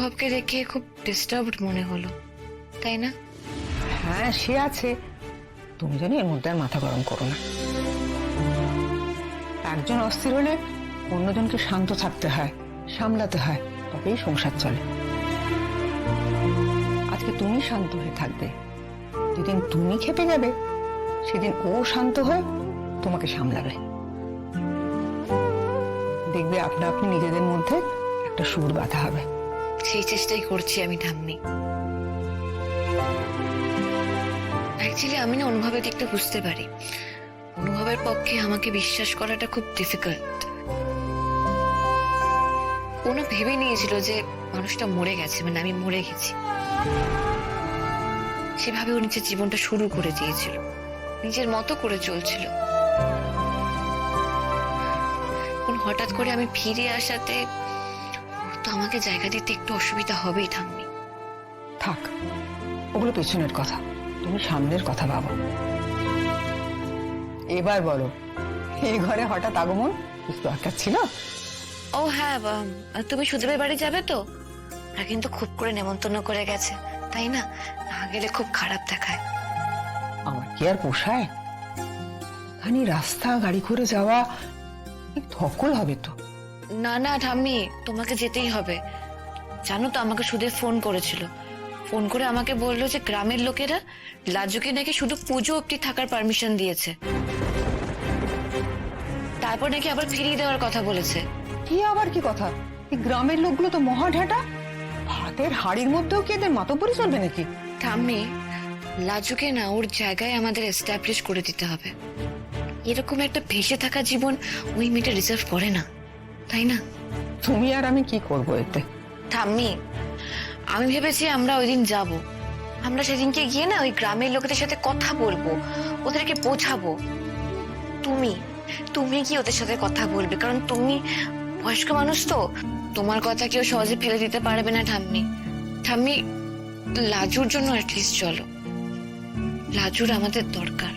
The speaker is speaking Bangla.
অনুভবকে দেখে খুব ডিস্টার্বড মনে হলো, তাই না? হ্যাঁ সে আছে, তুমি জানি এর মধ্যে আর মাথা গরম করো না। একজন অস্থির হলে অন্যজনকে শান্ত থাকতে হয়, সামলাতে হয়, তবেই সংসার চলে। আজকে তুমি শান্ত হয়ে থাকবে, যেদিন তুমি খেপে যাবে সেদিন ও শান্ত হয়ে তোমাকে সামলাবে। দেখবে আপনা আপনি নিজেদের মধ্যে একটা সুর বাঁধা হবে। সেই চেষ্টাই করছি আমি ঠাম্মি। অ্যাকচুয়ালি আমি না অনুভবের দিকটা বুঝতে পারি। অনুভবের পক্ষে আমাকে বিশ্বাস করাটা খুব ডিফিকাল্ট। ও না ভেবে নিয়েছিল যে মানুষটা মরে গেছে, মানে আমি মরে গেছি। সেভাবে ও নিজের জীবনটা শুরু করে দিয়েছিল, নিজের মতো করে চলছিল। হঠাৎ করে আমি ফিরে আসাতে ওর তো আমাকে জায়গা দিতে একটু অসুবিধা হবেই ঠাম্মি। থাক, ওগুলো পেছনের কথা, তুমি সামনের কথা ভাবো। এবার বলো, এই ঘরে হঠাৎ আগমন কিছু দরকার ছিল? ও হ্যাঁ, তুমি সুদেবের বাড়ি যাবে তো? ওরা কিন্তু খুব করে নেমন্তন্ন করে গেছে, তাই না? না গেলে খুব খারাপ দেখায়। আমার কি আর পোষায়? খানি রাস্তা গাড়ি করে যাওয়া ধকল হবে তো। না না ঠাম্মি, তোমাকে যেতেই হবে। জানো তো, আমাকে সুদেব ফোন করেছিল। ফোন করে আমাকে বললো যে গ্রামের লোকেরা লাজুকে নাকি শুধু পুজো অব্দি থাকার পারমিশন দিয়েছে, তারপর নাকি আবার ফিরিয়ে দেওয়ার কথা বলেছে। কি আবার কি কথা? এই গ্রামের লোকগুলো তো মহা ঢাটা। ভাতের হাড়ির মধ্যেও কি এদের মাতব্বরি চলবে নাকি? ঠাম্মি, লাজুকে না ওর জায়গায় আমাদের এস্টাবলিশ করে দিতে হবে। এরকম একটা ভেসে থাকা জীবন ওই মেয়েটা রিজার্ভ করে না, তাই না? তুমি আর আমি কি করবো এতে? ঠাম্মি, আমি ভেবেছি আমরা ওই দিন যাব। আমরা সেদিনকে গিয়ে না ওই গ্রামের লোকেদের সাথে কথা বলবো, ওদেরকে বোঝাবো। তুমি তুমি কি ওদের সাথে কথা বলবে? কারণ তুমি বয়স্ক মানুষ তো, তোমার কথা কেউ সহজে ফেলে দিতে পারবে না ঠাম্মি। ঠাম্মি, লাজুর জন্য অ্যাটলিস্ট চলো। লাজুর আমাদের দরকার।